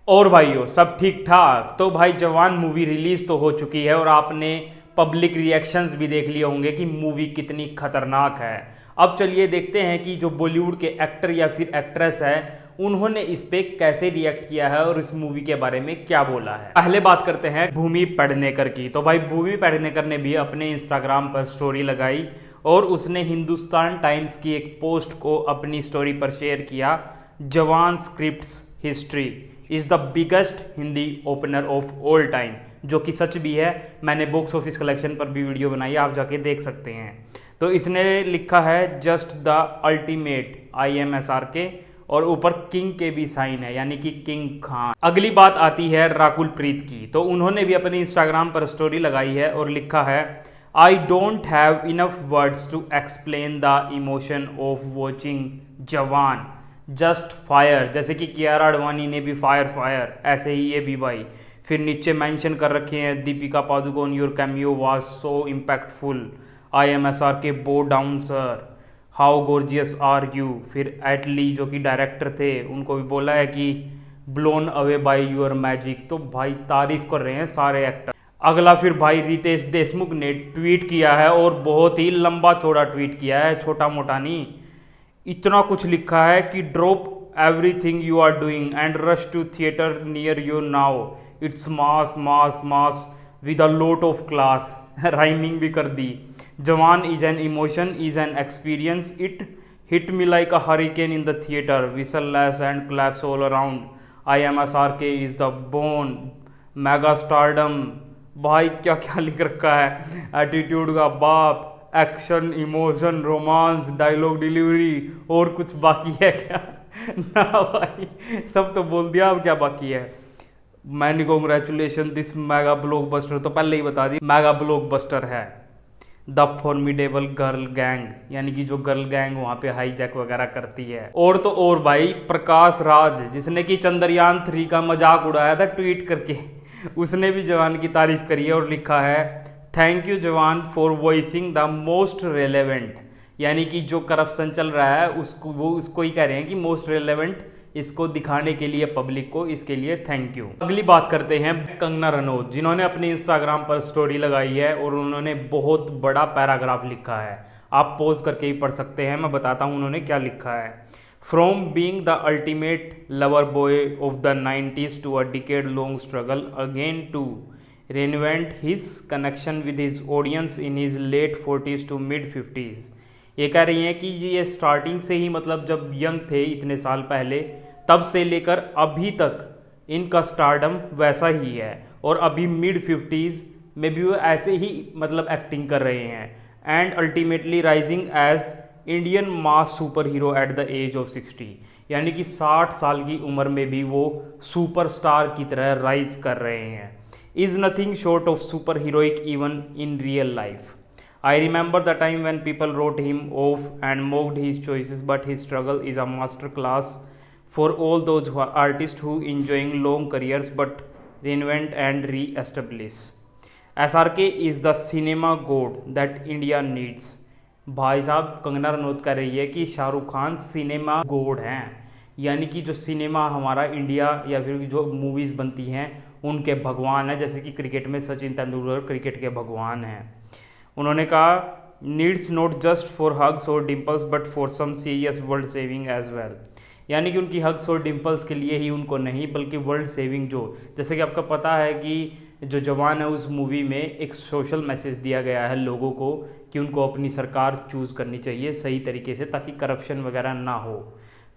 और भाइयों सब ठीक ठाक। तो भाई जवान मूवी रिलीज तो हो चुकी है और आपने पब्लिक रिएक्शंस भी देख लिए होंगे कि मूवी कितनी खतरनाक है। अब चलिए देखते हैं कि जो बॉलीवुड के एक्टर या फिर एक्ट्रेस है उन्होंने इस पे कैसे रिएक्ट किया है और इस मूवी के बारे में क्या बोला है। पहले बात करते हैं भूमि पेडनेकर की। तो भाई भूमि पेडनेकर ने भी अपने इंस्टाग्राम पर स्टोरी लगाई और उसने हिंदुस्तान टाइम्स की एक पोस्ट को अपनी स्टोरी पर शेयर किया। जवान scripts history is the biggest Hindi opener of all time, जो कि सच भी है। मैंने बॉक्स ऑफिस कलेक्शन पर भी वीडियो बनाई है, आप जाके देख सकते हैं। तो इसने लिखा है जस्ट द अल्टीमेट IMSRK और ऊपर किंग के भी साइन है, यानी कि किंग खान। अगली बात आती है राकुल प्रीत की। तो उन्होंने भी अपने इंस्टाग्राम पर स्टोरी लगाई है और लिखा है I don't have enough words to explain the emotion of watching Jawan, just fire. जैसे कि कियारा आडवाणी ने भी फायर फायर, ऐसे ही ये भी भाई। फिर नीचे मेंशन कर रखे हैं Deepika Padukone your cameo was so impactful, IMSRK bow down sir, how gorgeous are you. फिर एटली जो कि डायरेक्टर थे उनको भी बोला है कि blown away by your magic. तो भाई तारीफ कर रहे हैं सारे एक्टर। अगला फिर भाई रितेश देशमुख ने ट्वीट किया है और बहुत ही लंबा चौड़ा ट्वीट किया है, छोटा मोटा नहीं। इतना कुछ लिखा है कि drop everything you are doing and rush to theatre near you now, it's mass mass mass with a lot of class. Rhyming भी कर दी। Jawan is an emotion, is an experience, it hit me like a hurricane in the theatre, whistles and claps all around, IMSRK is the bone, mega stardom. भाई क्या क्या लिख रखा है, attitude का बाप, action, emotion, romance, dialogue delivery, और कुछ बाकी है क्या? ना भाई, सब तो बोल दिया, अब क्या बाकी है? Many congratulation this mega blockbuster. तो पहले ही बता दी मेगा ब्लॉकबस्टर है। द फॉर्मिडेबल गर्ल गैंग, यानी कि जो गर्ल गैंग वहाँ पे हाईजैक वगैरह करती है। और तो और भाई प्रकाश राज, जिसने कि चंद्रयान 3 का मजाक उड़ाया था ट्वीट करके, उसने भी जवान की तारीफ करी है और लिखा है थैंक यू जवान for voicing the most relevant, यानी कि जो करप्शन चल रहा है उसको ही कह रहे हैं कि मोस्ट रेलेवेंट, इसको दिखाने के लिए पब्लिक को, इसके लिए थैंक यू। अगली बात करते हैं कंगना रनौत, जिन्होंने अपने इंस्टाग्राम पर स्टोरी लगाई है और उन्होंने बहुत बड़ा पैराग्राफ लिखा है। आप पॉज करके ही पढ़ सकते हैं, मैं बताता हूँ उन्होंने क्या लिखा है। From being the ultimate lover boy of the 90s to a decade long struggle again to reinvent his connection with his audience in his late 40s to mid 50s। ये कह रही हैं कि ये स्टार्टिंग से ही, मतलब जब यंग थे इतने साल पहले, तब से लेकर अभी तक इनका स्टारडम वैसा ही है और अभी मिड 50s में भी वो ऐसे ही मतलब एक्टिंग कर रहे हैं। And ultimately rising as Indian mass super hero at the age of 60, यानी कि 60 साल की उम्र में भी वो सुपरस्टार की तरह राइज कर रहे हैं। is nothing short of superheroic even in real life. I remember the time when people wrote him off and mocked his choices, but his struggle is a master class for all those artists who enjoying long careers but reinvent and re-establish. SRK is the cinema god that India needs. भाई साहब कंगना रनौत कह रही है कि Shahrukh Khan cinema गोड हैं, यानी कि जो सिनेमा हमारा इंडिया या फिर जो मूवीज़ बनती हैं उनके भगवान हैं। जैसे कि क्रिकेट में सचिन तेंदुलकर क्रिकेट के भगवान हैं। उन्होंने कहा needs not just for hugs और dimples but for some serious world saving as well, यानी कि उनकी हग्स और डिम्पल्स के लिए ही उनको नहीं, बल्कि वर्ल्ड सेविंग, जो जैसे कि आपका पता है कि जो जवान है उस मूवी में एक सोशल मैसेज दिया गया है लोगों को कि उनको अपनी सरकार चूज़ करनी चाहिए सही तरीके से, ताकि करप्शन वगैरह ना हो।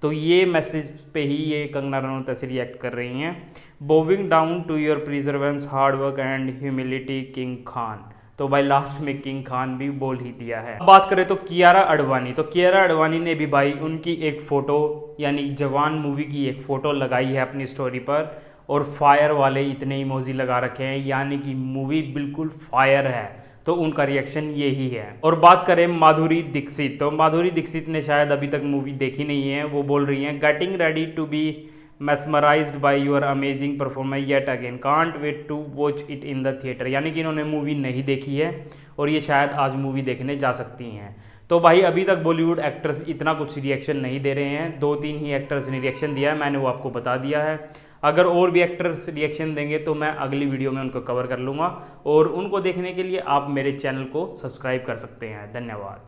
तो ये मैसेज पे ही ये कंगना रनौत ऐसे रिएक्ट कर रही हैं। Bowing down to your perseverance hard work and humility king Khan. तो भाई लास्ट में किंग खान भी बोल ही दिया है। बात करें तो कियारा आडवाणी, तो कियारा आडवाणी ने भी भाई उनकी एक फ़ोटो, यानी जवान मूवी की एक फ़ोटो लगाई है अपनी स्टोरी पर और फायर वाले इतने इमोजी लगा रखे हैं, यानी कि मूवी बिल्कुल फायर है। तो उनका रिएक्शन यही है। और बात करें माधुरी दीक्षित, तो माधुरी दीक्षित ने शायद अभी तक मूवी देखी नहीं है। वो बोल रही हैं getting ready to be mesmerized by your amazing performance yet again, can't wait to watch it in the theater, यानी कि इन्होंने मूवी नहीं देखी है और ये शायद आज मूवी देखने जा सकती हैं। तो भाई अभी तक बॉलीवुड एक्टर्स इतना कुछ रिएक्शन नहीं दे रहे हैं, 2-3 ही एक्टर्स ने रिएक्शन दिया है, मैंने वो आपको बता दिया है। अगर और भी एक्टर्स रिएक्शन देंगे तो मैं अगली वीडियो में उनको कवर कर लूँगा, और उनको देखने के लिए आप मेरे चैनल को सब्सक्राइब कर सकते हैं। धन्यवाद।